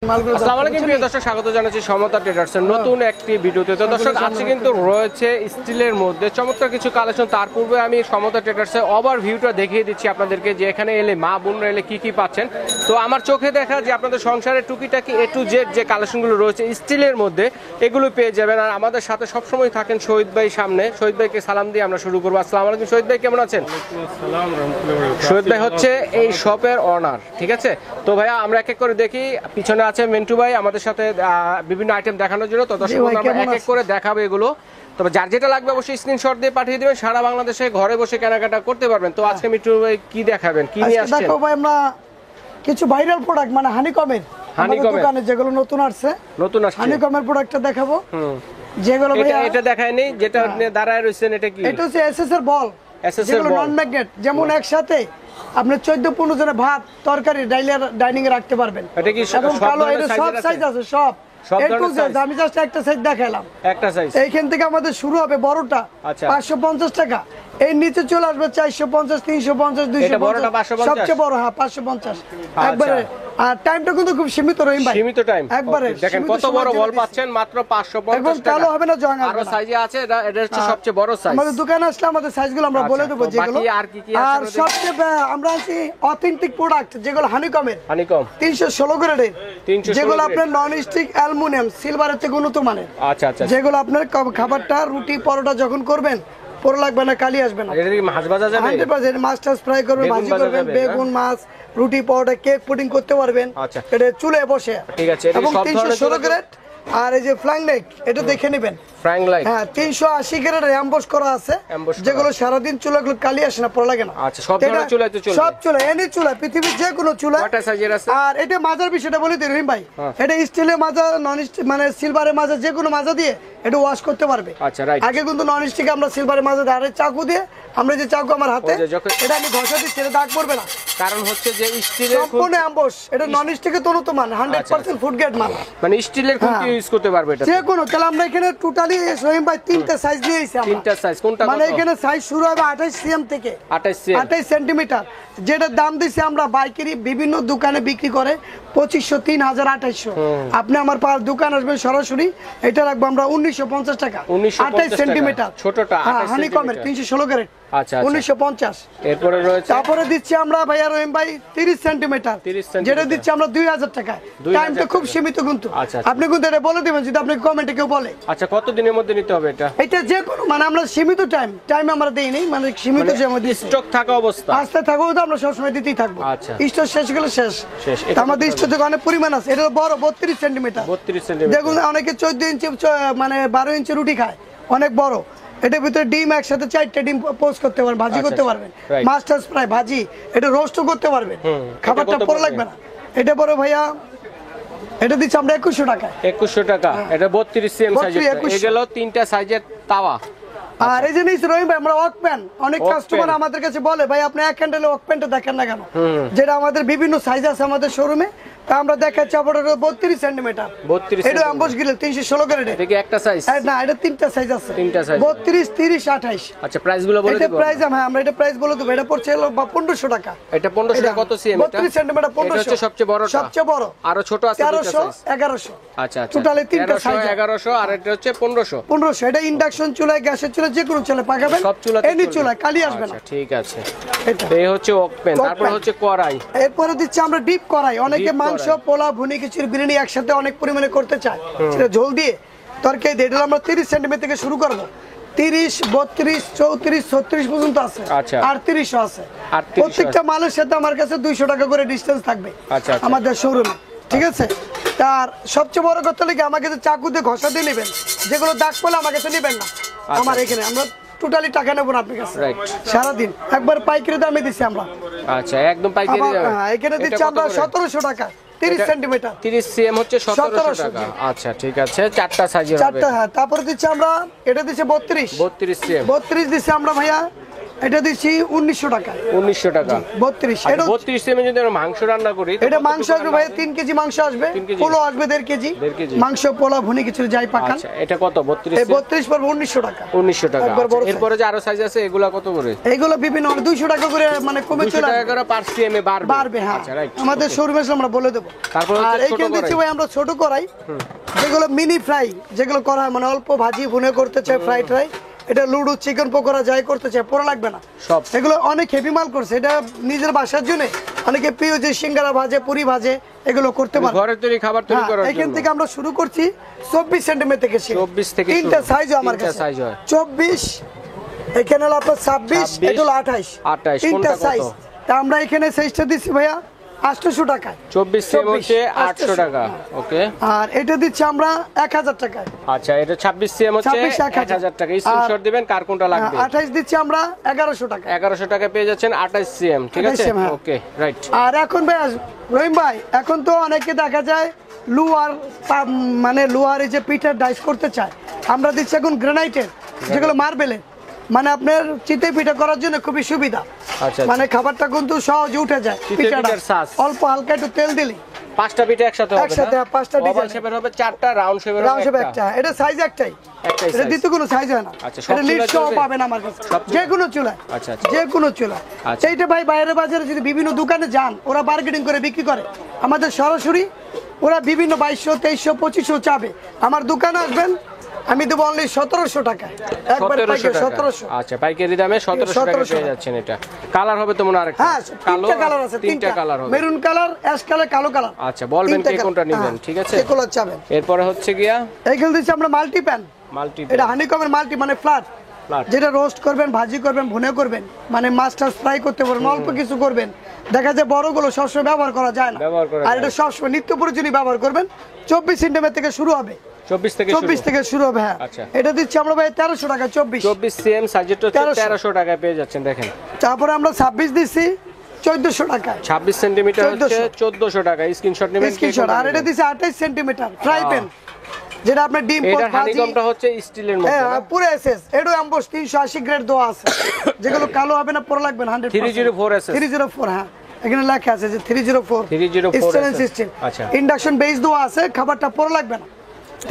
আসসালামু আলাইকুম প্রিয় দর্শক, স্বাগত জানাচ্ছি সমতা ট্রেডার্সের নতুন একটি ভিডিওতে। তো দর্শক, আজকে কিন্তু রয়েছে স্টিলের মধ্যে চমৎকার কিছু কালেকশন। তার পূর্বে আমি সমতা ট্রেডার্সের ওভারভিউটা দেখিয়ে দিচ্ছি আপনাদেরকে যে এখানে এলে মা বোনরা এলে কি কি পাচ্ছেন। তো আমার চোখে দেখা যে আপনাদের সংসারের টুকিটাকি A to Z যে কালেকশনগুলো রয়েছে স্টিলের মধ্যে এগুলো পেয়ে যাবেন। আর আমাদের সাথে সবসময় থাকেন শহীদ ভাই সামনে। শহীদ ভাইকে সালাম দিয়ে আমরা শুরু করবো। আসসালামু আলাইকুম শহীদ ভাই, কেমন আছেন? শহীদ ভাই হচ্ছে এই শপের অনার, ঠিক আছে? তো ভাইয়া আমরা এক এক করে দেখি। পিছনে আছে মিন্টু ভাই আমাদের সাথে বিভিন্ন আইটেম দেখানোর জন্য। তো দর্শক আমরা এক এক করে দেখাবো এগুলো। তবে যার যেটা লাগবে অবশ্যই স্ক্রিনশট দিয়ে পাঠিয়ে দিবেন। সারা বাংলাদেশে ঘরে বসে কেনাকাটা করতে পারবেন। তো আজকে মিন্টু ভাই কি দেখাবেন, কি নিয়ে আসছেন? দেখো ভাই, আমরা কিছু ভাইরাল প্রোডাক্ট মানে হানিকমের দোকানে যেগুলো নতুন আসছে হানিকমের প্রোডাক্টটা দেখাবো। যেগুলো ভাই এটা দেখায়নি, যেটা দাঁড়ায় রয়েছেন এটা কি? এটা হচ্ছে এসএস এর বল, যেগুলো নন ম্যাগনেট। যেমন একসাথে আপনি 14-15 জনের ভাত তরকারি ডাইনিং এ রাখতে পারবেন। এটা কি এবং কালো এর সব সাইজ আছে, সব আমি জাস্ট একটা সাইজ দেখাইলাম, একটা সাইজ। এইখান থেকে আমাদের শুরু হবে বড়টা 550 টাকা, এর নিচে চলে আসবে 450, 350, 250, সবচেয়ে বড় 550 একবারে। আর টাইমটা কিন্তু খুব সীমিত রহিম ভাই, সীমিত টাইম একবারে। দেখেন কত বড় বল পাচ্ছেন মাত্র 550 টাকা। কালো হবে না, জং আরো সাইজে আছে, এটা হচ্ছে সবচেয়ে বড় সাইজ। আমাদের দোকানে আসলে আমাদের সাইজগুলো আমরা বলে দেব যেগুলো। আর সবচেয়ে আমরা আছি অথেন্টিক প্রোডাক্ট যেগুলো হানিকম 316 গ্রেডের, যেগুলো আপনার নন স্টিক অ্যালুমিনিয়াম সিলভারের থেকে উন্নত মানের। আচ্ছা, যেগুলো আপনার খাবারটা রুটি পরোটা যখন করবেন পরে লাগবে না, কালি আসবে না। এটা কি মাছ ভাজা যাবে? 100% মাছ টাছ ফ্রাই করবেন, ভাজি করবেন, বেগুন মাছ, রুটি পরোটা, কেক পুডিং করতে পারবেন। এটা চুলায় বসে, ঠিক আছে। এবং 316 গ্রেড। আর এই যে ফ্লাইং লাইট, এটা দেখে নেবেন। ফ্লাইং লাইট, হ্যাঁ 380 গ্রেডের এমবস করা আছে, যেগুলো সারা দিন চুলাগুলো কালি আসে না, পড়া লাগে না। আচ্ছা, সব ধরনের চুলায় তো চলবে? সব চুলা, এনি চুলা, পৃথিবীর যে কোনো চুলা। কয়টা সাইজের আছে? আর এটা মাজার বিষয়টা বলি দিই রহিম ভাই, এটা স্টিলের মাজা, নন স্টিক মানে সিলভারের মাজা, যে কোনো মাজা দিয়ে এটা ওয়াশ করতে পারবে। আচ্ছা, রাইট। আগে কিন্তু নন স্টিক আমরা সিলভারের মাজা দিয়ে, আর চাকু দিয়ে আমরা যে চাকু আমার হাতে, এটা আমি ঘষা দিচ্ছি, এটা দাগ পড়বে না। কারণ হচ্ছে যে স্টিলের সম্পূর্ণ এমবস, এটা নন স্টিকের তো উন্নত মান, 100% ফুড গ্রেড মাল, মানে স্টিলের খুব ইউজ করতে পারবে এটা যে কোনো। তাহলে আমরা এখানে টোটালি রহিম ভাই 3টা সাইজ নিয়েছি আমরা। 3টা সাইজ কোনটা? মানে এখানে সাইজ শুরু হবে 28 সিএম থেকে, 28 সেন্টিমিটার, যেটা দাম দিছি আমরা পাইকারি বিভিন্ন দোকানে বিক্রি করে 2500, 3000, 2800। আপনি আমার দোকান আসবেন সরাসরি, এটা রাখবো আমরা 1950 টাকা, 28 সেন্টিমিটার ছোটটা, হানিকমের 316 গ্রেড। আচ্ছা, 1950। এরপরে রয়েছে, তারপরে দিচ্ছি আমরা ভাইয়া রহিম ভাই 30 সেন্টিমিটার, যেটা দিচ্ছি আমরা 2000 টাকায়। টাইমটা খুব সীমিত কিন্তু, আপনি কিন্তু এটা বলে দিবেন যদি আপনি কমেন্টে কেউ বলে। আচ্ছা, কত দিনের মধ্যে নিতে হবে এটা? এটা যে কোনো মানে আমরা সীমিত টাইম আমরা দেই নাই, মানে সীমিত সময় দিই, স্টক থাকা অবস্থা আসতে থাকবো তো আমরা সবসময় দিতেই থাকবো। আচ্ছা, স্টক শেষ গেলে শেষ। আমাদের স্টক থেকে অনেক পরিমাণ আছে। এটা বড় 32 সেন্টিমিটার, দেখুন অনেকে 14 ইঞ্চি মানে 12 ইঞ্চি রুটি খায়, অনেক বড়। এটার ভিতরে ডিম একসাথে 4টা ডিম পোস্ট করতে পারবেন, ভাজি করতে পারবেন, মাছ টাছ ফ্রাই, ভাজি, এটা রোস্টও করতে পারবেন, খাবারটা পরে লাগবে না। এটা বড় ভাইয়া, এটা দিচ্ছি আমরা 2100 টাকা। 2100 টাকা, এটা 32 সিএম সাইজের। এই গেল 3টা সাইজের তাওয়া। আর এই জিনিস রহিম ভাই, আমরা ওয়াকপ্যান, অনেক কাস্টমার আমাদের কাছে বলে ভাই আপনি এক হ্যান্ডেলে ওয়াকপ্যানটা দেখেন না কেন, যেটা আমাদের বিভিন্ন সাইজ আছে আমাদের শোরুমে। আমরা দেখাচ্ছি আপনার 32 সেন্টিমিটার, এটা এমবস গ্রিল 316 গ্রেড। এটা কি একটা সাইজ? না, এটা 3টা সাইজ আছে, 3টা সাইজ, 32, 30, 28। আচ্ছা, প্রাইস গুলো বলে দিবেন? এটা প্রাইস আমরা এটা প্রাইস বলে দেব। এটা পড়ছে 1500 টাকা। এটা 1500 টাকা। কত সিএম এটা? 32 সেন্টিমিটার, 1500। এটা হচ্ছে সবচেয়ে বড়টা, সবচেয়ে বড়। আরো ছোট আছে 1300, 1100। আচ্ছা, টোটালি 3টা সাইজ, 1100 আর এটা হচ্ছে 1500। 1500। এটা ইন্ডাকশন চুলায়, গ্যাসের চুলায়, যে কোনো চুলায় পাকাবেন, সব চুলাতে এনি চুলায় কালি আসবে না। ঠিক আছে, এই হচ্ছে ওকপেন। তারপর হচ্ছে কড়াই। এরপরে দিচ্ছি আমরা ডিপ কড়াই। অনেকে মাংস, পোলা, ভুনি, খিচুড়ি, বিরিয়ানি একসাথে অনেক পরিমাণে করতে চায়, সেটা ঝোল দিয়ে তরকারি দিয়ে। এটা আমরা 30 সেন্টিমিটার থেকে শুরু করবো, 30, 32, 34, 36 পর্যন্ত আছে, 38 আছে। প্রত্যেকটা মালের সাথে আমার কাছে 200 টাকা করে ডিসটেন্স থাকবে আমাদের শোরুমে, ঠিক আছে? তার সবচেয়ে বড় কথা হলো আমাকে চাকু দিয়ে ঘষা দিয়ে নেবেন, যেগুলো দাগ পড়লে আমার কাছে নেবেন না। আমার এখানে আমরা টোটালি টাকা নেব না আপনার কাছে, সারাদিন একবার পাইকারি দামে দিচ্ছি আমরা। আচ্ছা, একদম পাইকারি দামে। এখানে দিচ্ছি আমরা 1700 টাকা, 30 সেন্টিমিটার, 30 সিএম হচ্ছে 1700 টাকা। আচ্ছা, ঠিক আছে, 4টা সাইজের হবে। 4টা, হ্যাঁ। তারপরে দিচ্ছি আমরা, এটা দিচ্ছে 32 সিএম, 32 দিচ্ছি আমরা ভাইয়া এটা দিচ্ছি 1900 টাকায়। 1900 টাকা। 32 এটা 32 সেমি যদি আমরা মাংস রান্না করি এটা মাংস আসবে ভাই 3 কেজি মাংস আসবে, পোলো আসবে 1.5 কেজি, মাংস পোলা ভুনি কিছু যাই পাকান। আচ্ছা এটা কত? 32 এই 32 পড়বে 1900 টাকা। 1900 টাকা। এরপরে যে আরো সাইজ আছে এগুলা কত করে? এগুলো বিভিন্ন 200 টাকা করে মানে কমে চলে 200 টাকা করে পার সিএমএ বাড়বে। হ্যাঁ আচ্ছা রাইট। আমাদের শোরুমে এসে আমরা বলে দেব। তারপর আর হচ্ছে ছোট এইখানে দিচ্ছি কড়াই। ভাই আমরা ছোট কড়াই, যেগুলো মিনি ফ্রাই, যেগুলো করা হয় মানে অল্প ভাজি ভুনে করতে চাই, ফ্রাই ট্রাই, এটা লুডু চিকেন পকোড়া যাই করতে চাই, পোড়া লাগবে না সব। এগুলো অনেক হেভি মাল করছে, এটা নিজের বাসার জন্য অনেকে প্রিয় যে সিঙ্গারা ভাজে, পুরি ভাজে, এগুলো করতে পারে। ঘরের তৈরি খাবার তৈরি করার জন্য এখান থেকে আমরা শুরু করছি 24 সেন্টিমিটার থেকে 24 থেকে তিনটা সাইজ আমার তিনটা কাছে সাইজ হয়। 24 এখানে হলো আপনার 26 এটা হলো 28 28 তিনটা কোনটা কত? সাইজ। তা আমরা এখানে সাইজটা দিচ্ছি ভাইয়া 800 টাকায়। 24 সেম হচ্ছে 800 টাকা। ওকে। আর এটা দিচ্ছি আমরা 1000 টাকায়। আচ্ছা এটা 26 সিএম হচ্ছে 1000 টাকা। স্ক্রিনশট দিবেন কার কোনটা লাগবে। 28 দিচ্ছি আমরা 1100 টাকা। 1100 টাকা পেয়ে যাচ্ছেন 28 সিএম, ঠিক আছে? 28 CM, হ্যাঁ। Okay right. আর এখন ভাই রহিম ভাই, এখন তো অনেকে দেখা যায় লুয়ার মানে লুয়ার এই যে পিঠার ডাইস করতে চায়, আমরা দিচ্ছি এখন গ্রানাইটের, যেগুলো মার্বেলের, মানে আপনার চিতই পিঠা করার জন্য খুবই সুবিধা। আচ্ছা মানে খাবারটা কিন্তু সহজে উঠে যায়, পিঠাটা অল্প হালকা একটু তেল দিলি পাঁচটা পিঠা একসাথে হবে। একসাথে পাঁচটা ওভাল ডিজাইন শেপের হবে চারটা, রাউন্ড শেপের হবে একটা। এটা সাইজ একটাই, একটাই এটা size। দ্বিতীয় কোনো সাইজ হয় না। আচ্ছা, সব এটা লিড চুলায় সহ চলবে? পাবেন আমার কাছে, সব যে কোনো চুলায়। আচ্ছা, আচ্ছা। যে কোনো চুলা। আচ্ছা। এইটা ভাই বাইরের বাজারে যদি বিভিন্ন দোকানে যান, ওরা মার্কেটিং করে বিক্রি করে, আমাদের সরাসরি ওরা বিভিন্ন 2200 2300 2500 চাবে। আমার দোকানে আসবেন, আমি দেবো অনলি 1700 টাকা একবার 1700 টাকা। 1700। আচ্ছা পাইকারি দামে 1700 টাকা 1700 পেয়ে যাচ্ছেন। এটা কালার হবে তো মনে আরেকটা? হ্যাঁ তিনটা কালার আছে, তিনটা কালার হবে। মেরুন কালার, অ্যাশ কালার, কালো কালার। আচ্ছা বলবেন কে কোনটা নেবেন, ঠিক আছে? এগুলো চাবেন। এরপরে হচ্ছে গিয়া এইখানে দিচ্ছি আমরা মাল্টি প্যান। মাল্টি এটা হানিকমের মাল্টি মানে ফ্ল্যাট, যেটা রোস্ট করবেন, ভাজি করবেন, ভুনে করবেন, মানে মাছ টাছ ফ্রাই করতে পারবেন, অল্প কিছু করবেন। দেখা যায় বড়গুলো সবসময় ব্যবহার করা যায় না, আর এটা সবসময় নিত্য প্রয়োজনীয় ব্যবহার করবেন। 24 সেন্টিমিটার থেকে শুরু হবে, 24 থেকে শুরু হবে। হ্যাঁ আচ্ছা। এটা দিচ্ছি আমরা ভাই 1300 টাকা। 24 সিএম সাইজেরটা হচ্ছে 1300 টাকায় পেয়ে যাচ্ছেন। দেখেন তারপরে আমরা 26 দিচ্ছি 1400 টাকায়। 26 সেন্টিমিটার হচ্ছে 1400 টাকা। স্ক্রিনশট নেবেন। স্ক্রিনশট। আর এটা দিচ্ছি 28 সেন্টিমিটার ফ্রাই প্যান, যেটা আপনার ডিম পোস্ট এটা হানিকমটা হচ্ছে স্টিলের মধ্যে। হ্যাঁ পুরো এসএস, এডো এমবস 380 গ্রেড দেওয়া আছে, যেগুলো কালো হবে না, পুরো লাগবে না 100%। 304 এসএস 304, হ্যাঁ এখানে লেখা আছে যে 304 304 সিস্টেম। আচ্ছা ইন্ডাকশন বেস দেওয়া আছে, খাবারটা পুরো লাগবে না।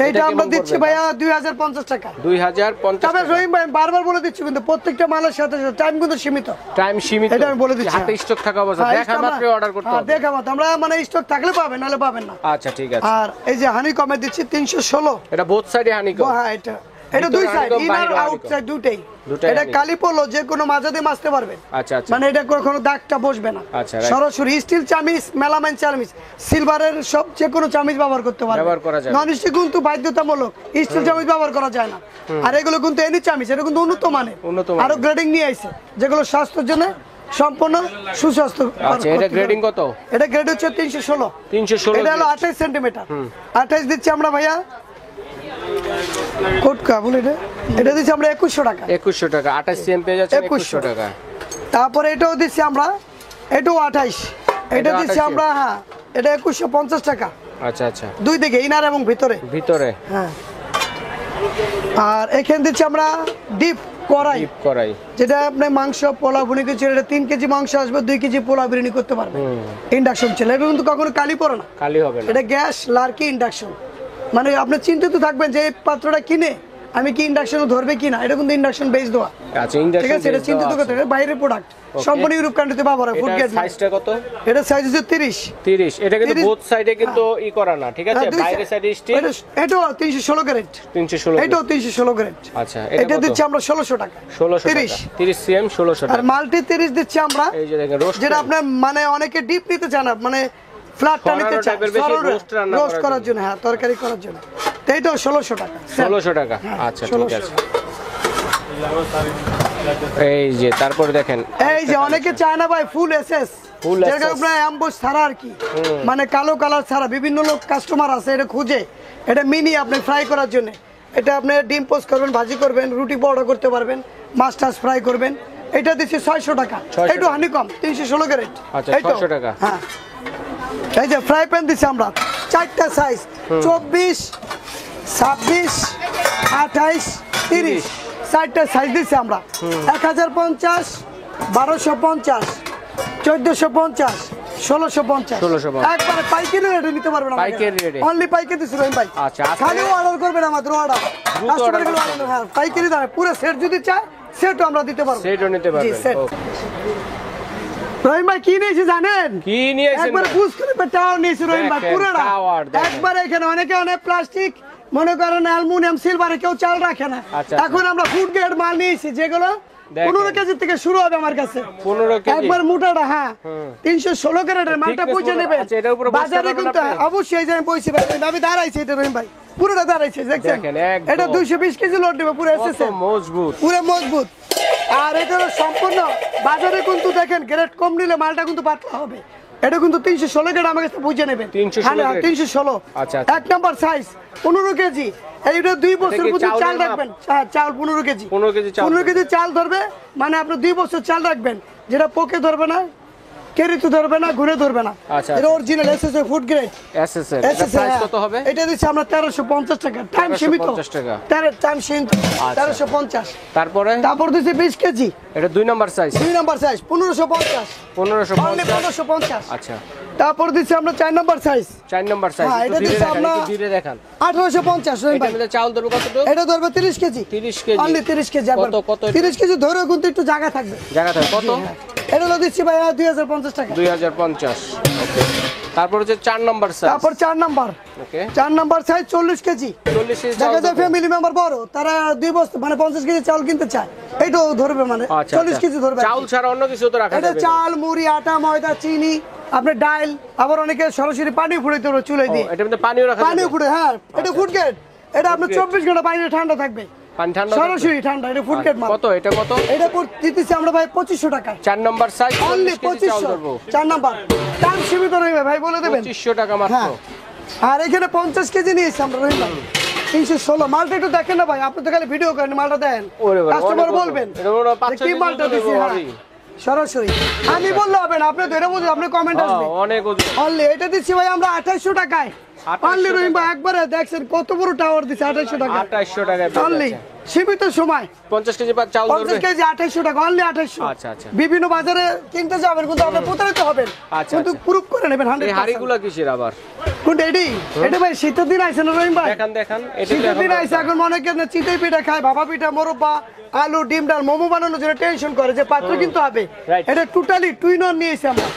এইটা আমরা দিচ্ছি ভাইয়া 2050 টাকা। 2050 তবে রহিম ভাই বারবার বলে দিচ্ছি, কিন্তু প্রত্যেকটা মালের সাথে টাইম কিন্তু সীমিত, টাইম সীমিত। এটা আমি বলে দিচ্ছি। হাতে স্টক থাকা অবস্থা দেখা মাত্র অর্ডার করতে হবে। দেখা মাত্র আমরা মানে স্টক থাকলে পাবেন, নাহলে পাবেন না। আচ্ছা ঠিক আছে। আর এই যে হানি কমে দিচ্ছি 316। এটা বোথ সাইডে হানিকম। হ্যাঁ এটা দুই সাইড, ইনার আউটসাইড দুটেই। এটা কালি পড়লো যে কোনো মাঝাতে মাছতে পারবেন। আচ্ছা আচ্ছা। মানে এটা কোনো দাগটা বসবে না। আচ্ছা সরাসরি স্টিল চামিচ, মেলামাইন চামিচ, সিলভারের সব যে কোনো চামিচ ব্যবহার করতে পারবেন। ব্যবহার করা যায়। নন স্টিক কিন্তু বাধ্যতামূলক, স্টিল চামিচ ব্যবহার করা যায় না। আর এগুলো কিন্তু এনি চামিচ, এটা কিন্তু উন্নত মানের, আরো গ্রেডিং নিয়ে আইছে, যেগুলো স্বাস্থ্যের জন্য সম্পূর্ণ সুস্বাস্থ্য। আচ্ছা এটা গ্রেডিং কত? এটা গ্রেড হচ্ছে 316। 316। এটা হলো 28 সেন্টিমিটার। 28 দিচ্ছি আমরা ভাইয়া কোটকা বলে এটা দিচ্ছি আমরা 2100 টাকা। 2100 টাকা। 28 সিএম পেয়ে যাচ্ছে 2100 টাকা। তারপরে এটাও দিচ্ছি আমরা, এটাও 28। এটা দিচ্ছি আমরা, হ্যাঁ এটা 2150 টাকা। আচ্ছা আচ্ছা। দুই দিকে ইনার এবং ভিতরে। হ্যাঁ। আর এখানে দিচ্ছি আমরা ডিপ কড়াই, যেটা আপনি মাংস পোলা ভুনি কিছু, এটা 3 কেজি মাংস আসবে, 2 কেজি পোলা বিরিয়ানি করতে পারবেন। ইন্ডাকশন চলে, এটা কিন্তু কখনো কালি পড়ে না, কালি হবে না। এটা গ্যাস লার্কি ইন্ডাকশন। মানে আপনি চিন্তিত থাকবেন যে এই পাত্রটা কিনে আমি কি ইন্ডাকশন ধরবে কিনা, এটা কিন্তু ইন্ডাকশন বেস দেওয়া। আচ্ছা ইন্ডাকশন, ঠিক আছে, এটা চিন্তিত করতে হবে। বাইরের প্রোডাক্ট সম্পূর্ণ ইউরোপ কান্ট্রিতে ব্যবহার হয়। Food grade. সাইজটা কত? এটা সাইজ হচ্ছে 30। এটা কিন্তু বোথ সাইডে কিন্তু ই করা না, ঠিক আছে? বাইরের সাইডে স্টিল। এটাও 316 গ্রেড। 316। এটাও 316 গ্রেড। আচ্ছা এটা দিচ্ছি আমরা 1600 টাকা। 30 সিএম 1600 টাকা। আর মাল্টি 30 দিচ্ছি আমরা, এই যে দেখেন রোস্ট, যেটা আপনার মানে অনেকে ডিপ নিতে চান না, মানে ফ্ল্যাটটা নিতে চান রোস্ট করার জন্য, হ্যাঁ তরকারি করার জন্য। এইটাও 1600 টাকা। 1600 টাকা। আচ্ছা ঠিক আছে। এই যে তারপরে দেখেন, এই যে অনেকে চায় না ভাই ফুল এসএস, যেটা আপনার অ্যাম্বুশ ছাড়া আর কি, মানে কালো কালার ছাড়া। বিভিন্ন লোক কাস্টমার আছে এটা খুঁজে, এটা মিনি আপনি ফ্রাই করার জন্য। এটা আপনি ডিম পোস্ট করবেন, ভাজি করবেন, রুটি পরোটা করতে পারবেন, মাছ টাছ ফ্রাই করবেন। এটা দিচ্ছি 600 টাকা। একটু হানিকম 316 গ্রেড। আচ্ছা 600 টাকা। হ্যাঁ এই যে ফ্রাই প্যান দিচ্ছি আমরা 4টা সাইজ, 24, 26, 28, 30। 4টা সাইজ দিচ্ছি আমরা 1050, 1250, 1450, 1650 একবারে পাইকারি রেটে নিতে পারবেন পাইকারি রেটে অনলি পাইকারি দিছি রহিম ভাই। আচ্ছা খালি অর্ডার করবেন আমাদের অর্ডার কাস্টমার গুলো হ্যাঁ পাইকারি দামে পুরো সেট যদি চায় সেটও আমরা দিতে পারবো, সেটও নিতে পারবেন। রহিম ভাই কি নিয়েছি জানেন? কি নিয়েছেন? একবারে বুঝ করে টাওয়ার নিয়েছি রহিম ভাই পুরোটা একবারে। এখানে অনেকে অনেক প্লাস্টিক মনে করেন অ্যালুমিনিয়াম সিলভারে কেউ চাল রাখে না, এখন আমরা ফুড গ্রেড মাল নিয়েছি যেগুলো 15 কেজি থেকে শুরু হবে আমার কাছে। 15 কেজি একবার মোটাটা হ্যাঁ 316 গ্রেডের মালটা বুঝে নেবেন। বাজারে কিন্তু অবশ্যই যে আমি বলছি ভাই আমি দাঁড়াইছি এটা রহিম ভাই পুরোটা দাঁড়াইছে দেখছেন, এটা 220 কেজি লোড নেবে পুরো এসএসএ মজবুত পুরো মজবুত। আর এটা সম্পূর্ণ বাজারে কিন্তু দেখেন গ্রেড কম নিলে মালটা কিন্তু পাতলা হবে, এটা কিন্তু 316 গ্রেড আমার কাছে বুঝে নেবেন 316। আচ্ছা এক নাম্বার সাইজ 15 কেজি, এইটা 2 বছর পর্যন্ত চাল রাখবেন। হ্যাঁ চাল 15 কেজি 15 কেজি চাল ধরবে মানে আপনি 2 বছর চাল রাখবেন, যেটা পোকে ধরবে না, কেরিতে ধরবে না, ঘুরে ধরবে না। এটা original SSA food grade SSA. এটা প্রাইস কত হবে? এটা দিচ্ছি আমরা 1350 টাকা, টাইম সীমিত 1350 টাকা, টাইম সীমিত 1350। তারপর দিচ্ছি 20 কেজি, এটা 2 নাম্বার সাইজ 1550 1550। আচ্ছা তারপর দিচ্ছি আমরা 4 নাম্বার সাইজ হ্যাঁ এটা দিচ্ছি আমরা 1850 রহিম ভাই। এটা চাউল ধরবে কত? এটা ধরবে 30 কেজি 30 কেজি অনলি 30 কেজি। কত 30 কেজি ধরে কিন্তু একটু জায়গা থাকবে কত? এটা দিচ্ছি ভাই 2050 টাকা 2050। ওকে তারপর হচ্ছে 4 নাম্বার সাইজ। তারপর 4 number okay 4 number size 40 KG. 40 KG দেখা যায় ফ্যামিলি মেম্বার বড়, তারা 2 বস্তা মানে 50 কেজি চাউল কিনতে চায়, এইটাও ধরবে মানে 40 কেজি ধরবে। চাউল ছাড়া অন্য কিছু তো রাখা যাবে? এটা চাল, মুড়ি, আটা, ময়দা, চিনি, আপনার ডাল, আবার অনেকে সরাসরি পানি ফুটাইতে পারবে চুলায় দিয়ে। এটার মধ্যে পানিও রাখা যাবে? পানিও ফুটে হ্যাঁ, এটা ফুড গ্রেড। এটা আপনি 24 ঘন্টা পানিতে ঠান্ডা থাকবে, পানি ঠান্ডা সরাসরি ঠান্ডা। এটা ফুড গ্রেড মাল। কত এটা কত? এটা দিতেছি আমরা ভাই 2500 টাকা 4 নাম্বার সাইজ অনলি 2500। 4 নাম্বার দাম সীমিত নয় ভাই বলে দেবেন 2500 টাকা মাত্র। আর এখানে 50 কেজি নিয়েছি আমরা রহিম ভাই 316। মালটা একটু দেখেন না ভাই, আপনি তো খালি ভিডিও করেন, মালটা দেন কাস্টমার বলবেন কি মালটা দিছি। সরাসরি আমি বললে হবে না, আপনি ধরে বুঝুন, আপনি কমেন্ট আসবে অনেক ওজন। অনলি এটা দিচ্ছি ভাই আমরা 2800 টাকায় অনলি রহিম ভাই। একবারে দেখছেন কত বড় টাওয়ার দিছে 2800 টাকা 2800 টাকায় অনলি সীমিত সময় 50 কেজি চাউল ধরবে 50 কেজি 2800 টাকা অনলি 2800। আচ্ছা আচ্ছা বিভিন্ন বাজারে কিনতে যাবেন কিন্তু আপনি প্রতারিত হবেন, কিন্তু প্রুফ করে নেবেন 100%। এই হাড়িগুলো কিসের আবার? কোনটা এডি? এটা ভাই শীতের দিন আইছে না রহিম ভাই? দেখান এটা শীতের দিন আইছে, এখন মনে করেন চিতই পিঠা খায়, ভাপা পিঠা, মোরব্বা, আলু, ডিম, ডাল, মোমো বানানোর জন্য টেনশন করে যে পাত্র কিন্তু হবে। এটা টোটালি টুইন অন নিয়েছি আমরা।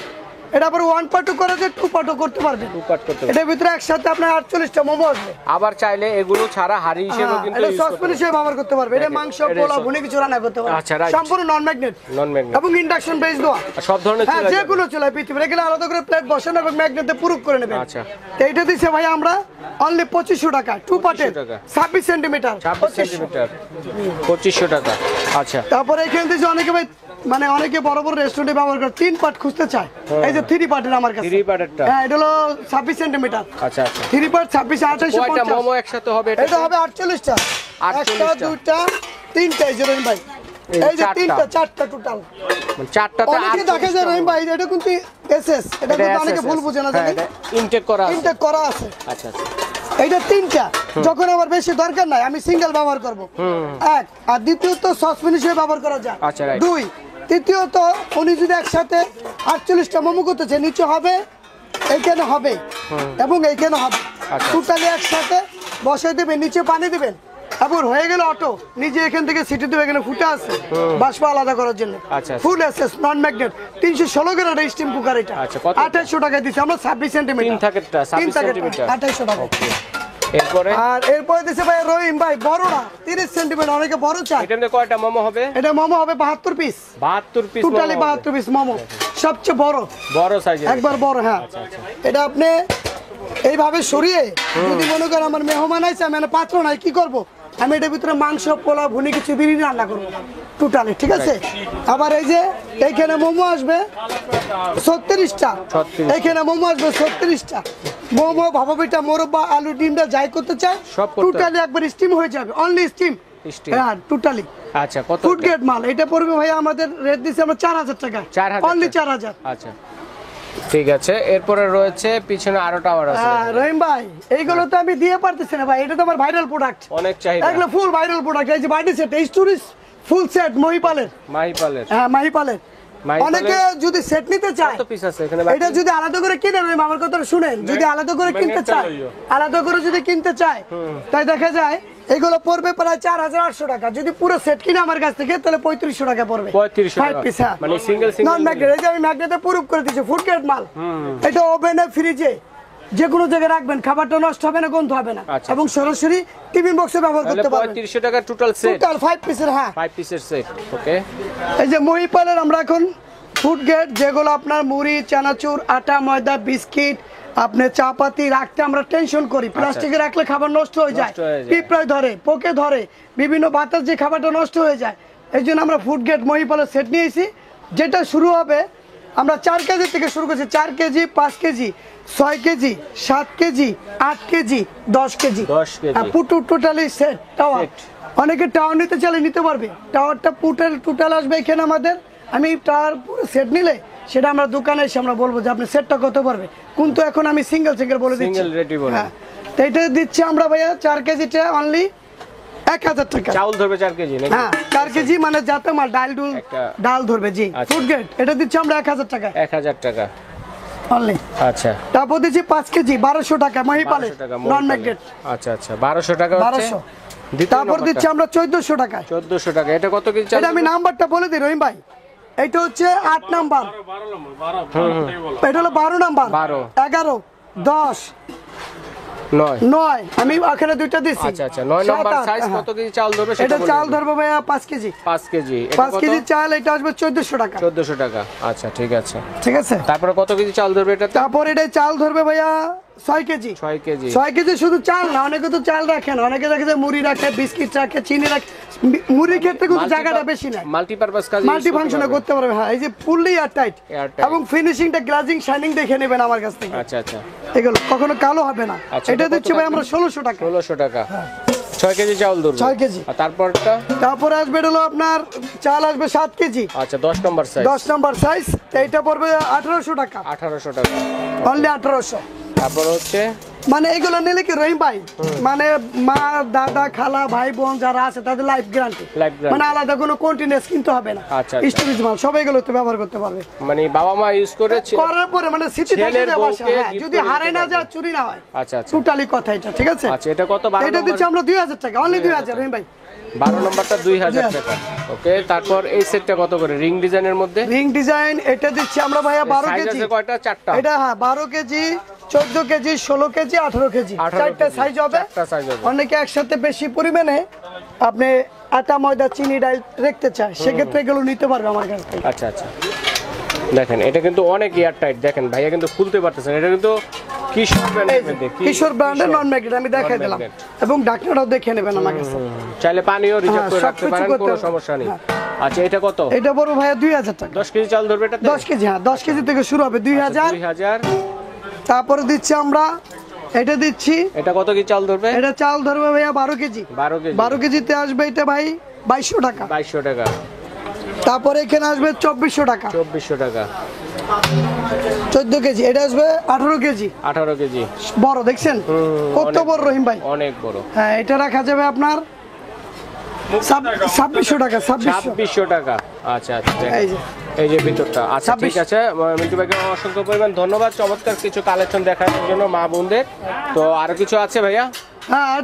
এটা আবার 1 পার্টও করা যায়, 2 পার্টও করতে পারবেন। 2 পার্ট করতে পারবেন। এটার ভিতরে একসাথে আপনার 48টা মোমো আসবে। আবার চাইলে এগুলো ছাড়া হাড়ি হিসেবে কিন্তু এটা সসপ্যান হিসেবে ব্যবহার করতে পারবে। এটা মাংস, পোলাও, ভুনি কিছু রান্না করতে পারবে। আচ্ছা রাইট। সম্পূর্ণ নন ম্যাগনেট এবং ইন্ডাকশন বেস দেওয়া সব ধরনের হ্যাঁ, চুলা যে কোনো চুলায় পৃথিবীর এগুলো আলাদা করে প্লেট বসানো এবং ম্যাগনেটে প্রুফ করে নেবেন। আচ্ছা তো এইটা দিছে ভাই আমরা অনলি 2500 টাকা 2 পার্টের 26 সেন্টিমিটার 26 সেন্টিমিটার 2500 টাকা। আচ্ছা তারপরে এখানে দিছে অনেকে ভাই মানে অনেকে বড় বড় রেস্টুরেন্টে ব্যবহার করে 3 পার্ট খুঁজতে চায়, এই যে 3 পার্টের আমার কাছে 3 পার্টেরটা হ্যাঁ, এটা হলো 26 সেন্টিমিটার। আচ্ছা আচ্ছা 3 পার্ট 26 2850। কয়টা মোমো একসাথে হবে? এটা হবে 48টা, একটা দুইটা তিনটা এই যে রহিম ভাই, এই যে তিনটা চারটা টোটাল মানে চারটাতে অনেকে দেখা যায় রহিম ভাই এটা কিন্তু এসএস, এটা কিন্তু অনেকে ভুল বুঝে না জানেন, ইনটেক করা আছে। আচ্ছা আচ্ছা এইটা তিনটা, যখন আবার বেশি দরকার নাই আমি সিঙ্গেল ব্যবহার করব। এক আর দ্বিতীয়ত সসপ্যান হিসেবে ব্যবহার করা যায়। আচ্ছা রাইট। দুই তৃতীয়ত উনি যদি একসাথে 48টা মোমো করতেছে, নিচে হবে, এইখানে হবে এবং এইখানে হবে, টোটালি একসাথে বসাই দেবেন, নিচে পানি দিবেন এবং হয়ে গেল অটো নিজে এখান থেকে সিটি দেবে, এখানে ফুটে আছে বাষ্প আলাদা করার জন্য। ফুল এসএস নন ম্যাগনেট 316 গ্রেড স্টিম কুকার। এটা 2800 টাকা দিচ্ছি আমরা 26 সেন্টিমিটার 3 সেন্টিমিটার 2800 টাকা। এরপরে আর এরপরে দিছে ভাই রহিম ভাই বড়রা 30 সেন্টিমিটার, অনেকে বড় চায়। এটাতে কয়টা মোমো হবে? এটা মোমো হবে 72 piece 72 piece totally 72 piece momo, সবচেয়ে বড় সাইজের একবার বড় হ্যাঁ। এটা আপনি এইভাবে সরিয়ে যদি মনে করেন আমার মেহমান আছে, আমি পাত্র নাই, কি করব? আমি এটার ভিতরে মাংস, পোলাও, ভুনি কিছু বিরিয়ানি রান্না করবো টোটালি, ঠিক আছে? আবার এই যে এইখানে মোমো আসবে 36টা, এইখানে মোমো আসবে 36টা। মোমো, ভাপা পিঠা, মোরব্বা, আলু, ডিমটা যাই করতে চায় টোটালি একবার স্টিম হয়ে যাবে, অনলি স্টিম হ্যাঁ টোটালি। আচ্ছা কত? ফুড গ্রেড মাল। এটা পড়বে ভাই আমাদের রেট দিছি আমরা 4000 টাকা অনলি 4000। আচ্ছা ঠিক আছে, এরপরে রয়েছে পিছনে আরো টাওয়ার আছে। হ্যাঁ রহিম ভাই, এইগুলো তো আমি দিয়ে পারতেছি না ভাই, এটা তো আমার ভাইরাল প্রোডাক্ট, অনেক চাহিদা, এগুলো ফুল ভাইরাল প্রোডাক্ট। এই যে বাড়ি সেট, এই স্টোরিজ ফুল সেট মহিপালের, মাহিপালের। হ্যাঁ মাহিপালের। অনেকে যদি সেট নিতে চায়, কত পিস আছে এখানে? এটা যদি আলাদা করে কিনে রহিম, আমার কথা শুনেন, যদি আলাদা করে কিনতে চায়, আলাদা করে যদি কিনতে চায়, তাই দেখা যায় এগুলো পড়বে প্রায় 4800 টাকা। যদি পুরো সেট কিনে আমার কাছ থেকে, তাহলে 3500 টাকা পড়বে। 3500 5 টাকা পিস, হ্যাঁ, মানে সিঙ্গেল সিঙ্গেল নন ম্যাগনেট। এই যে আমি ম্যাগনেটে প্রুফ করে দিয়েছি, ফুড গ্রেড মাল। এটা ওভেনে, ফ্রিজে, যে কোনো জায়গায় রাখবেন, খাবারটা নষ্ট হবে না, গন্ধ হবে না, আচ্ছা। এবং সরাসরি টিফিন বক্সে ব্যবহার তাহলে করতে পারবেন। 3500 টাকা টোটাল সেট, টোটাল 5 পিসের, হ্যাঁ 5 পিসের সেট। ওকে, এই যে মহিপালের আমরা এখন ফুড গ্রেড, যেগুলো আপনার মুড়ি, চানাচুর, আটা, ময়দা, বিস্কিট, আপনি চাপাতি রাখতে আমরা টেনশন করি, প্লাস্টিকে রাখলে খাবার নষ্ট হয়ে যায়, পিঁপড়ায় ধরে, পোকে ধরে, বিভিন্ন বাতাস যে খাবারটা নষ্ট হয়ে যায়। এই জন্য আমরা ফুড গ্রেড মহিপালের সেট নিয়েছি, যেটা শুরু হবে, আমরা 4 কেজি থেকে শুরু করছি। 4 KG, 5 KG, 6 KG, 7 KG, 8 KG, 10 KG, 10 KG পুটু টোটালি সেট টাওয়ার। অনেকে টাওয়ার নিতে চাইলে নিতে পারবে, টাওয়ারটা টোটাল আসবে এখানে আমাদের। আমি টাওয়ার সেট নিলে সেটা আমরা দোকানে এসে আমরা বলবো যে আপনি সেটটা কত পারবে, কিন্তু এখন আমি সিঙ্গেল বলে দিচ্ছি। সিঙ্গেল রেডি বলে, হ্যাঁ, তো এটা দিচ্ছি আমরা ভাইয়া 4 কেজিটা অনলি 1000 টাকা। চাউল ধরবে 4 কেজি নাকি? হ্যাঁ 4 কেজি মানে যাতে মাল ডাল ধরবে, জি আচ্ছা। Food grade. এটা দিচ্ছি আমরা 1000 টাকা 1000 টাকা অনলি। আচ্ছা, তারপর দিচ্ছি 5 কেজি 1200 টাকা মহিপালের, 1200 টাকা নন ম্যাগনেট। আচ্ছা আচ্ছা, 1200 টাকা হচ্ছে। 1200। তারপর দিচ্ছি আমরা 1400 টাকা। 1400 টাকা। এটা কত কেজি চাল? এটা আমি নাম্বারটা বলে দিই রহিম ভাই, এটা হচ্ছে 8 নাম্বার, এটা হলো 12 নাম্বার, 12, 11, 10, 9। আমি ওখানে দুইটা দিছি। আচ্ছা আচ্ছা, 9 নাম্বার সাইজ কত কেজি চাল ধরবে সেটা এটা বলে চাল দিন। ধরবে ভাইয়া 5 কেজি। 5 কেজি। এটা 5 কত? কেজি চাল এটা আসবে 1400 টাকা। 1400 টাকা। আচ্ছা ঠিক আছে। ঠিক আছে, তারপরে কত কেজি চাল ধরবে এটা? তারপর এটা চাল ধরবে ভাইয়া 6 কেজি। 6 কেজি। 6 কেজি শুধু চাল না, অনেকে তো চাল রাখে না, অনেকে রাখে যে মুড়ি রাখে, বিস্কিট রাখে, চিনি রাখে। মুড়ির ক্ষেত্রে কিন্তু জায়গাটা বেশি না, মাল্টিপারপাস কাজ, মাল্টি ফাংশনে করতে পারবে। হ্যাঁ, এই যে ফুললি এয়ারটাইট এবং ফিনিশিংটা, গ্লাজিং, শাইনিং দেখে নেবেন আমার কাছ থেকে। আচ্ছা আচ্ছা, এগুলো কখনো কালো হবে না। আচ্ছা, এটা এটা দিচ্ছি কত ভাই আমরা 1600 টাকা। 1600 টাকা। 6 কেজি চাউল ধরবে। 6 কেজি। আর তারপরটা? তারপরে আসবে হলো আপনার চাল আসবে 7 কেজি। আচ্ছা, 10 নম্বর সাইজ। 10 নাম্বার সাইজ, এইটা পড়বে 1800 টাকা। 1800 টাকা অনলি 1800। তারপর হচ্ছে মানে এগুলো নিলে কি রহিম ভাই, মানে মা, দাদা, খালা, ভাই, বোন যারা আছে তাদের লাইফ গ্যারান্টি, মানে আলাদা কোনো কন্টিনিউয়াস কিনতে হবে না। আচ্ছা, স্টোরেজ মাল সব এগুলোতে ব্যবহার করতে পারবে, মানে বাবা মা ইউজ করে করার পরে মানে স্মৃতি থেকে ছেলের যায় বউকে বাসায়, হ্যাঁ, gift যদি করে হারায় দিতে না পারবে। যায়, চুরি না হয়। আচ্ছা আচ্ছা, টোটালি কথা এটা, ঠিক আছে। আচ্ছা, এটা কত? 12 এটা দিচ্ছি আমরা 2000 টাকা, অনলি 2000 রহিম ভাই। 12 নম্বরটা 2000 টাকা। ওকে, তারপর এই সেটটা কত করে? রিং ডিজাইনের মধ্যে, রিং ডিজাইন এটা দিচ্ছি আমরা ভাইয়া 12 সাইজ কেজি। আছে কয়টা? 4টা। এটা হ্যাঁ 12 কেজি, 14 কেজি, 16 কেজি, 18 কেজি, 4টা সাইজ হবে। 4টা সাইজ হবে। অনেকে একসাথে বেশি পরিমাণে আপনি আটা, ময়দা, চিনি, ডাল রাখতে চায়, সেক্ষেত্রে এগুলো নিতে পারবে আমার কাছ থেকে। আচ্ছা আচ্ছা, দেখেন এটা কিন্তু অনেক এয়ার টাইট। দেখেন ভাইয়া কিন্তু খুলতে পারতেছেন। এটা কিন্তু কিশোর ব্র্যান্ডের মধ্যে, কিশোর ব্র্যান্ডের নন ম্যাগনেট আমি দেখাই দিলাম, এবং ঢাকনাটাও দেখে নেবেন আমার কাছে। চাইলে পানিও রিজার্ভ করে হ্যাঁ, রাখতে সবকিছু পারেন, করতে কোনো পারবেন। সমস্যা নেই। আচ্ছা, এটা কত? এটা বড় ভাইয়া 2000 টাকা। 10 কেজি চাল ধরবে এটাতে? 10 কেজি, হ্যাঁ 10 কেজি থেকে শুরু হবে 2000। 2000। তারপরে দিচ্ছি আমরা, এটা দিচ্ছি, এটা কত কেজি চাল ধরবে? এটা চাল ধরবে ভাইয়া 12 কেজি। 12 কেজি। 12 কেজিতে আসবে এটা ভাই 2200 টাকা। 2200 টাকা। তারপরে এখানে আসবে 2400 টাকা। 2400 টাকা। 14 কেজি, এটা আসবে 18 কেজি। 18 কেজি। বড় দেখছেন কত বড় রহিম ভাই, অনেক বড়। হ্যাঁ এটা রাখা যাবে আপনার 2600 টাকা। 2600 টাকা। আচ্ছা আচ্ছা, এই যে এই যে ভিতরটা। আচ্ছা 26 ঠিক আছে, মিন্টু ভাইকে অসংখ্য পরিমাণ ধন্যবাদ চমৎকার কিছু কালেকশন দেখানোর জন্য মা বোনদের। তো আরো কিছু আছে ভাইয়া? হ্যাঁ আর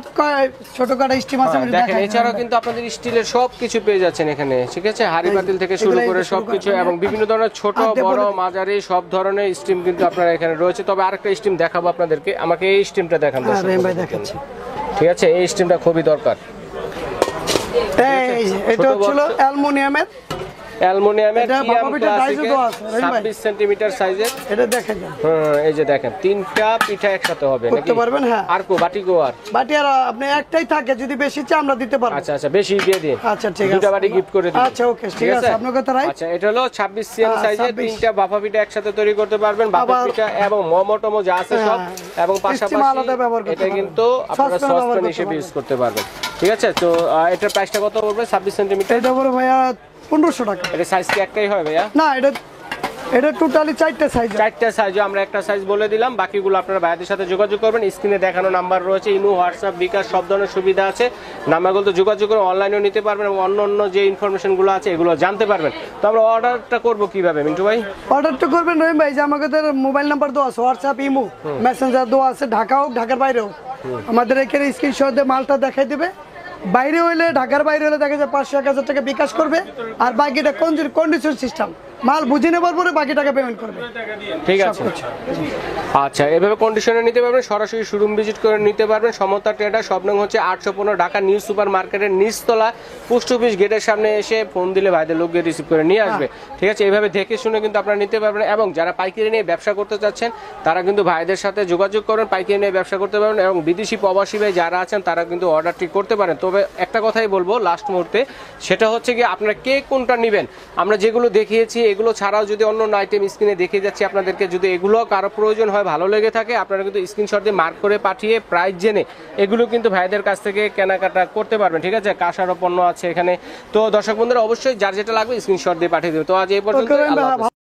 ছোটখাটো স্টিম আছে আমি দেখেন, দেখাই। এছাড়াও কিন্তু আপনাদের স্টিলের সব কিছু পেয়ে যাচ্ছেন এখানে, ঠিক আছে। হাড়ি পাতিল থেকে শুরু করে সবকিছু, এবং বিভিন্ন ধরনের ছোট বড় মাঝারি সব ধরনের স্টিম কিন্তু আপনারা এখানে রয়েছে। তবে আরেকটা স্টিম দেখাবো আপনাদেরকে, আমাকে এই স্টিমটা দেখান হ্যাঁ দর্শক রহিম ভাই বন্ধুদের দেখাচ্ছি। জন্য। ঠিক আছে, এই স্টিমটা খুবই দরকার। এই যে এটা হচ্ছে অ্যালুমিনিয়ামের, অ্যালুমিনিয়ামের এটা বাবাপিটা ডাইজে তো আছে রহিম ভাই, 26 সেন্টিমিটার সাইজের। এটা দেখেন যান। এই যে দেখেন, 3টা পিঠা একসাথে হবে করতে নাকি? পারবেন, হ্যাঁ। আর বাটি গো আর বাটি আর আপনি একটাই থাকে, যদি বেশি চাই আমরা দিতে পারবো। আচ্ছা আচ্ছা, বেশি দিয়ে দিন। আচ্ছা ঠিক আছে, দুটো বাটি গিফট করে দিন। আচ্ছা ওকে ঠিক আছে, আপনার কথা রাইট। আচ্ছা, এটা হলো 26 সিএম হ্যাঁ, সাইজের 26 3টা ভাপা পিঠা একসাথে তৈরি করতে পারবেন। ভাপা আবার- পিঠা এবং মোমো টমো যা আছে সব, হ্যাঁ, এবং স্টিম পাশাপাশি আলাদা ব্যবহার করতে এটা পারবেন। কিন্তু আপনারা সসপ্যান ব্যবহার সসপ্যান করতে হিসেবে পারবেন। ইউজ করতে পারবেন। ঠিক আছে, তো এটার প্রাইসটা কত পড়বে? 26 সেন্টিমিটার। এটা বড় ভাইয়া 1500 টাকা। এটা সাইজ কি একটাই হয় ভাইয়া? না এটা এটা টোটালি 4টা সাইজ। 4টা সাইজে আমরা একটা সাইজ বলে দিলাম, বাকিগুলো আপনারা ভাইদের সাথে যোগাযোগ করবেন। স্ক্রিনে দেখানো নাম্বার রয়েছে, ইমো, হোয়াটসঅ্যাপ, বিকাশ সব ধরনের সুবিধা আছে। নাম্বারগুলো তো যোগাযোগ করে অনলাইনেও নিতে পারবেন এবং অন্য যে ইনফরমেশনগুলো আছে এগুলো জানতে পারবেন। তো আমরা অর্ডারটা করব কিভাবে মিন্টু ভাই? অর্ডারটা করবেন রহিম ভাই, যে আমাদের মোবাইল নাম্বার দেওয়া আছে, হোয়াটসঅ্যাপ, ইমো, মেসেঞ্জার দেওয়া আছে। ঢাকা হোক ঢাকার বাইরে হোক, আমাদের এখানে স্ক্রিনশট দিয়ে মালটা দেখাই দেবে। বাইরে হইলে, ঢাকার বাইরে হলে দেখা যায় 500-1000 টাকা বিকাশ করবে, আর বাকিটা কন্ডিশন সিস্টেম, মাল বুঝে নেবার পরে বাকি টাকা পেমেন্ট করবে। ঠিক আছে, আচ্ছা এভাবে কন্ডিশনে নিতে পারবেন, সরাসরি শোরুম ভিজিট করে নিতে পারবেন। সমতা ট্রেডার, সব নং হচ্ছে 815 ঢাকা নিউ সুপার মার্কেটের নিচতলা, পোস্ট অফিস গেটের সামনে এসে ফোন দিলে ভাইদের লোক গিয়ে রিসিভ করে নিয়ে আসবে। ঠিক আছে, এইভাবে দেখে শুনে কিন্তু আপনারা নিতে পারবেন। এবং যারা পাইকারি নিয়ে ব্যবসা করতে চাচ্ছেন তারা কিন্তু ভাইদের সাথে যোগাযোগ করবেন, পাইকারি নিয়ে ব্যবসা করতে পারবেন। এবং বিদেশি প্রবাসী ভাই যারা আছেন তারা কিন্তু অর্ডারটি করতে পারেন। তবে একটা কথাই বলবো লাস্ট মুহূর্তে, সেটা হচ্ছে কি আপনারা কে কোনটা নেবেন। আমরা যেগুলো দেখিয়েছি এগুলো ছাড়াও যদি অন্য আইটেম স্ক্রিনে দেখিয়ে যাচ্ছি আপনাদেরকে, যদি এগুলো কারো প্রয়োজন হয়, ভালো লেগে থাকে, আপনারা কিন্তু স্ক্রিনশট দিয়ে মার্ক করে পাঠিয়ে প্রাইস জেনে এগুলো কিন্তু ভাইদের কাছ থেকে কেনাকাটা করতে পারবেন। ঠিক আছে, কাঁসারও পণ্য আছে এখানে। তো দর্শক বন্ধুরা অবশ্যই যার যেটা লাগবে স্ক্রিনশট দিয়ে পাঠিয়ে দেবে। তো আজ এই পর্যন্ত।